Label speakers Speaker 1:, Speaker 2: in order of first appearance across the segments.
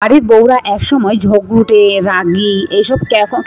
Speaker 1: বাড়ির বউরা একসময় ঝগড়ুটে রাগী এইসব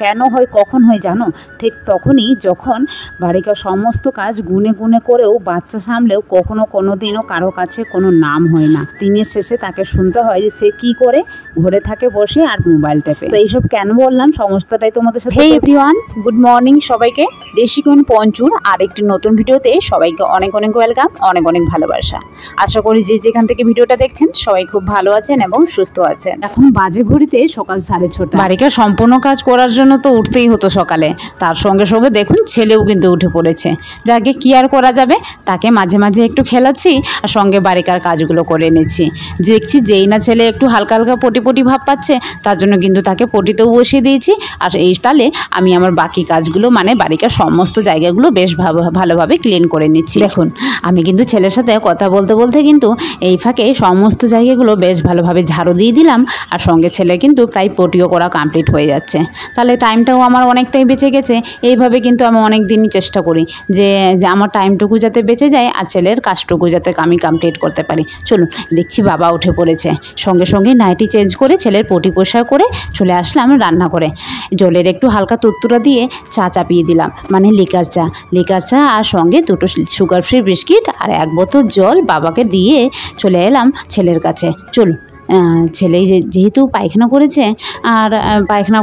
Speaker 1: কেন হয় কখন হয় জানো? ঠিক তখনই যখন বাড়ির সমস্ত কাজ গুনে গুনে করেও বাচ্চা সামলেও কখনো কোনো দিনও কারো কাছে কোনো নাম হয় না। দিনের শেষে তাকে শুনতে হয় যে সে কি করে, ঘরে থাকে বসে আর মোবাইল টেপে। তো এইসব কেন বললাম সমস্তটাই তোমাদের সাথে। হেই এভরিওয়ান, গুড মর্নিং সবাইকে। দেশিকোণ পঞ্চুর আরেকটি নতুন ভিডিওতে সবাইকে অনেক অনেক ওয়েলকাম, অনেক অনেক ভালোবাসা। আশা করি যে যেখান থেকে ভিডিওটা দেখছেন সবাই খুব ভালো আছেন এবং সুস্থ আছেন। এখন বাজে ঘড়িতে সকাল 6:30। বাড়িতে সম্পূর্ণ কাজ করার জন্য তো উঠতেই হতো সকালে, তার সঙ্গে সঙ্গে দেখুন ছেলেও কিন্তু উঠে পড়েছে। যাকে কি আর করা যাবে, তাকে মাঝে মাঝে একটু খেলাচ্ছি আর সঙ্গে বাড়িকার কাজগুলো করে নিচ্ছি। দেখছি যেই না ছেলে একটু হালকা হালকা পটি ভাব পাচ্ছে, তার জন্য কিন্তু তাকে পটিতেও বসিয়ে দিয়েছি। আর এই তালে আমি আমার বাকি কাজগুলো মানে বাড়িকার সমস্ত জায়গাগুলো বেশ ভালোভাবে ক্লিন করে নিচ্ছি। দেখুন আমি কিন্তু ছেলের সাথে কথা বলতে বলতে কিন্তু এই ফাঁকে সমস্ত জায়গাগুলো বেশ ভালোভাবে ঝাড়ু দিয়ে দিলাম। আর সঙ্গে ছেলে কিন্তু প্রায় পটিও করা কমপ্লিট হয়ে যাচ্ছে, তাহলে টাইমটাও আমার অনেকটাই বেঁচে গেছে। এইভাবে কিন্তু আমি অনেক দিনই চেষ্টা করি যে আমার টাইমটুকু যাতে বেঁচে যায় আর ছেলের কাজটুকু যাতে আমি কমপ্লিট করতে পারি। চলুন, দেখছি বাবা উঠে পড়েছে, সঙ্গে সঙ্গে নাইটি চেঞ্জ করে ছেলের পটি পরিষ্কার করে চলে আসলাম রান্না করে। জলের একটু হালকা তুত্তুরা দিয়ে চা চাপিয়ে দিলাম, মানে লিকার চা আর সঙ্গে দুটো সুগার ফ্রি বিস্কিট আর 1 বোতল জল বাবাকে দিয়ে চলে এলাম ছেলের কাছে। চলুন, ছেলে যেহেতু পায়খানা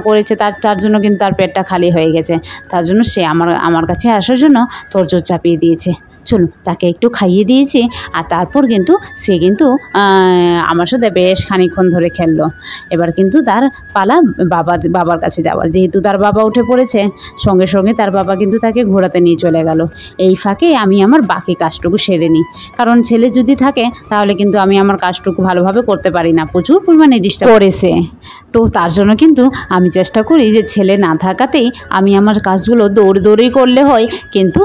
Speaker 1: করেছে তার জন্য কিন্তু তার পেটটা খালি হয়ে গেছে, তার জন্য সে আমার কাছে আসার জন্য তোড়জোড় চাপিয়ে দিয়েছে। চলুন, তাকে একটু খাইয়ে দিয়েছি আর তারপর কিন্তু সে কিন্তু আমার সাথে বেশ খানিকক্ষণ ধরে খেললো। এবার কিন্তু তার পালা বাবার কাছে যাওয়ার, যেহেতু তার বাবা উঠে পড়েছে, সঙ্গে সঙ্গে তার বাবা কিন্তু তাকে ঘোরাতে নিয়ে চলে গেল। এই ফাঁকে আমি আমার বাকি কাজটুকু সেরে নিই, কারণ ছেলে যদি থাকে তাহলে কিন্তু আমি আমার কাজটুকু ভালোভাবে করতে পারি না, প্রচুর পরিমাণে ডিস্টার্ব করেছে। তো তার জন্য কিন্তু আমি চেষ্টা করি যে ছেলে না থাকাতেই আমি আমার কাজগুলো দৌড়েই করলে হয়, কিন্তু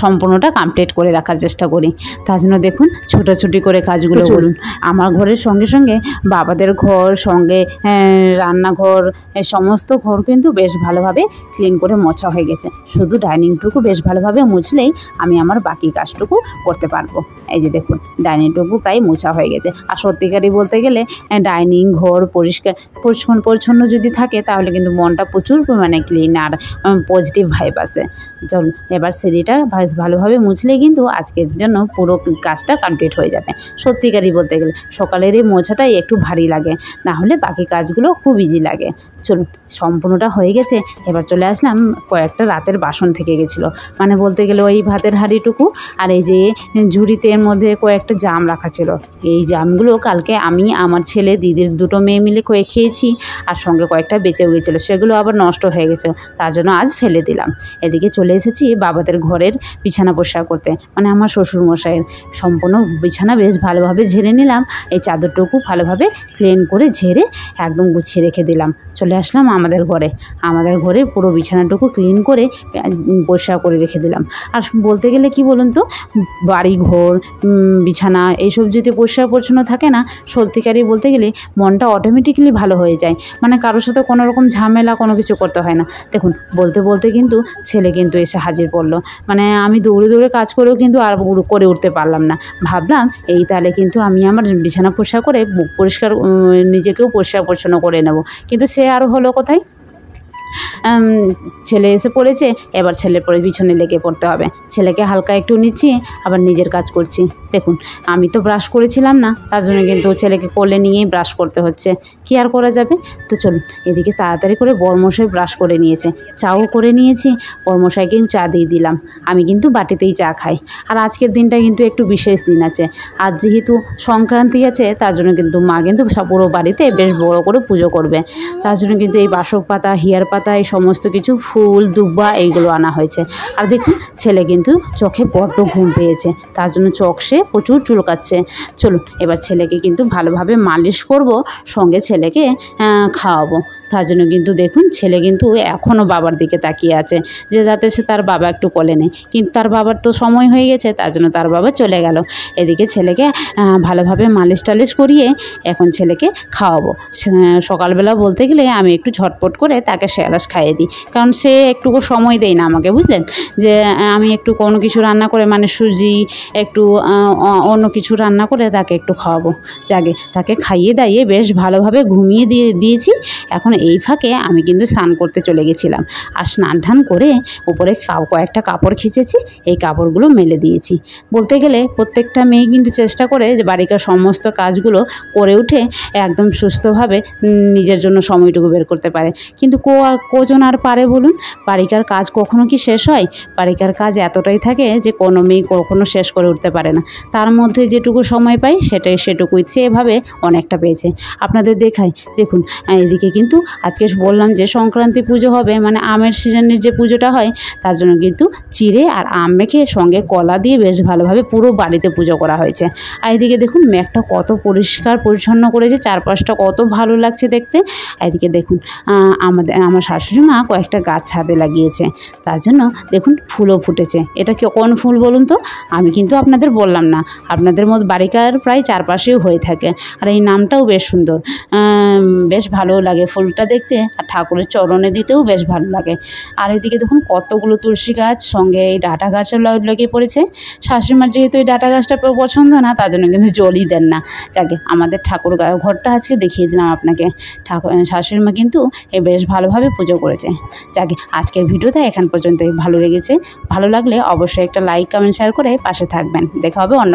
Speaker 1: সম্পূর্ণটা কমপ্লিট করে রাখার চেষ্টা করি। তার জন্য দেখুন ছোটাছুটি করে কাজগুলো করুন। আমার ঘরের সঙ্গে সঙ্গে বাবাদের ঘর, সঙ্গে রান্নাঘর, সমস্ত ঘর কিন্তু বেশ ভালোভাবে ক্লিন করে মোছা হয়ে গেছে। শুধু ডাইনিংটুকু বেশ ভালোভাবে মুছলেই আমি আমার বাকি কাজটুকু করতে পারবো। এই যে দেখুন ডাইনিংটুকু প্রায় মোছা হয়ে গেছে। আর সত্যিকারই বলতে গেলে ডাইনিং ঘর পরিচ্ছন্ন যদি থাকে তাহলে কিন্তু মনটা প্রচুর পরিমাণে ক্লিন আর পজিটিভ ভাইব আসে। চলুন, এবার সিঁড়িটা ভালোভাবে মুছলে কিন্তু আজকের জন্য পুরো কাজটা কমপ্লিট হয়ে যাবে। সত্যিকারই বলতে গেলে সকালের এই মোছাটাই একটু ভারী লাগে, না হলে বাকি কাজগুলো খুব ইজি লাগে। চলুন, সম্পূর্ণটা হয়ে গেছে। এবার চলে আসলাম কয়েকটা রাতের বাসন থেকে গেছিলো, মানে বলতে গেলে ওই ভাতের হাঁড়িটুকু আর এই যে ঝুড়িতে এর মধ্যে কয়েকটা জাম রাখা ছিল। এই জামগুলো কালকে আমি, আমার ছেলে, দিদির দুটো মেয়ে মিলে খেয়েছি, আর সঙ্গে কয়েকটা বেঁচেও গেছিলো, সেগুলো আবার নষ্ট হয়ে গেছে, তার জন্য আজ ফেলে দিলাম। এদিকে চলে এসেছি বাবাদের ঘরের বিছানা পরিষ্কার করতে, মানে আমার শ্বশুরমশাইয়ের সম্পূর্ণ বিছানা বেশ ভালোভাবে ঝেড়ে নিলাম। এই চাদরটুকু ভালোভাবে ক্লিন করে ঝেড়ে একদম গুছিয়ে রেখে দিলাম। চলে আসলাম আমাদের ঘরে পুরো বিছানাটুকু ক্লিন করে পরিষ্কার করে রেখে দিলাম। আর বলতে গেলে কি বলুন তো, বাড়ি ঘর বিছানা এইসব যদি পরিষ্কার পরিচ্ছন্ন থাকে না, সত্যিকারই বলতে গেলে মনটা অটোমেটিক্যালি ভালো হয়ে যায়, মানে কারোর সাথে কোনো রকম ঝামেলা কোনো কিছু করতে হয় না। দেখুন বলতে কিন্তু ছেলে কিন্তু এসে হাজির পড়লো, মানে আমি দৌড়ে কাজ করেও কিন্তু আর করে উঠতে পারলাম না। ভাবলাম এই তাহলে কিন্তু আমি আমার বিছানা পরিষ্কার করে নিজেকেও পরিষ্কার পরিচ্ছন্ন করে নেব, কিন্তু সে আরও হলো কোথায়। ছেলে এসে পড়েছে, এবার ছেলের পরে পিছনে লেগে পড়তে হবে। ছেলেকে হালকা একটু নিচ্ছি, আবার নিজের কাজ করছি। দেখুন আমি তো ব্রাশ করেছিলাম না, তার জন্য কিন্তু ছেলেকে কোলে নিয়েই ব্রাশ করতে হচ্ছে, কি আর করা যাবে। তো চলুন, এদিকে তাড়াতাড়ি করে বরমশাই ব্রাশ করে নিয়েছে, চাও করে নিয়েছি, বরমশাইকে চা দিয়ে দিলাম। আমি কিন্তু বাটিতেই চা খাই। আর আজকের দিনটা কিন্তু একটু বিশেষ দিন আছে, আজ যেহেতু সংক্রান্তি আছে, তার জন্য কিন্তু মা কিন্তু পুরো বাড়িতে বেশ বড় করে পুজো করবে। তার জন্য কিন্তু এই বাসক পাতা, হিয়ার পাতা, এই সমস্ত কিছু ফুল, দুব্বা এইগুলো আনা হয়েছে। আর দেখুন ছেলে কিন্তু চোখে বড্ড ঘুম পেয়েছে, তার জন্য চোখ সে প্রচুর চুলকাচ্ছে। চলুন, এবার ছেলেকে কিন্তু ভালোভাবে মালিশ করব, সঙ্গে ছেলেকে খাওয়াবো। তার জন্য কিন্তু দেখুন ছেলে কিন্তু এখনও বাবার দিকে তাকিয়ে আছে যে যাতে সে তার বাবা একটু কোলে নেয়, কিন্তু তার বাবার তো সময় হয়ে গেছে, তার জন্য তার বাবা চলে গেল। এদিকে ছেলেকে ভালোভাবে মালিশ টালিশ করিয়ে এখন ছেলেকে খাওয়াবো। সকালবেলা বলতে গেলে আমি একটু ঝটপট করে তাকে শ্যালাস খাইয়ে দিই, কারণ সে একটুকু সময় দেয় না আমাকে, বুঝলেন, যে আমি একটু কোনো কিছু রান্না করে মানে সুজি একটু অন্য কিছু রান্না করে তাকে একটু খাওয়াবো। যাকে তাকে খাইয়ে দাইয়ে বেশ ভালোভাবে ঘুমিয়ে দিয়েছি। এখন এই ফাঁকে আমি কিন্তু স্নান করতে চলে গেছিলাম, আর স্নান টান করে উপরে কয়েকটা কাপড় খিচেছি, এই কাপড়গুলো মেলে দিয়েছি। বলতে গেলে প্রত্যেকটা মেয়ে কিন্তু চেষ্টা করে যে বাড়িকার সমস্ত কাজগুলো করে উঠে একদম সুস্থভাবে নিজের জন্য সময়টুকু বের করতে পারে, কিন্তু কজন আর পারে বলুন? বাড়িকার কাজ কখনো কি শেষ হয়? বাড়িকার কাজ এতটাই থাকে যে কোনো মেয়ে কখনো শেষ করে উঠতে পারে না, তার মধ্যে যেটুকু সময় পাই সেটুকুই সেভাবে অনেকটা পেয়েছে। আপনাদের দেখাই, দেখুন এদিকে কিন্তু আজকে বললাম যে সংক্রান্তি পুজো হবে, মানে আমের সিজনের যে পুজোটা হয়, তার জন্য কিন্তু চিড়ে আর আম মেখে সঙ্গে কলা দিয়ে বেশ ভালোভাবে পুরো বাড়িতে পুজো করা হয়েছে। আর এদিকে দেখুন মেঘটা কত পরিষ্কার পরিচ্ছন্ন করেছে, চারপাশটা কত ভালো লাগছে দেখতে। এদিকে দেখুন আমার শাশুড়ি মা কয়েকটা গাছ ছাদে লাগিয়েছে, তার জন্য দেখুন ফুলও ফুটেছে। এটা কোন ফুল বলুন তো? আমি কিন্তু আপনাদের বললাম না, আপনাদের মধ্যে বাড়িকার প্রায় চারপাশেও হয়ে থাকে, আর এই নামটাও বেশ সুন্দর, বেশ ভালোও লাগে ফুলটা দেখতে, আর ঠাকুরের চরণে দিতেও বেশ ভালো লাগে। আর এদিকে দেখুন কতগুলো তুলসী গাছ, সঙ্গে এই ডাঁটা গাছও লেগে পড়েছে। শাশুড়িমার যেহেতু এই ডাঁটা গাছটা পছন্দ না, তার জন্য কিন্তু জলই দেন না। যাকে আমাদের ঠাকুর ঘরটা আজকে দেখিয়ে দিলাম আপনাকে। শাশুড়িমা কিন্তু বেশ ভালোভাবে পুজো করেছে। যাকে আজকের ভিডিওটা এখান পর্যন্তই। ভালো লেগেছে, ভালো লাগলে অবশ্যই একটা লাইক কমেন্ট শেয়ার করে পাশে থাকবেন। দেখা হবে অন্য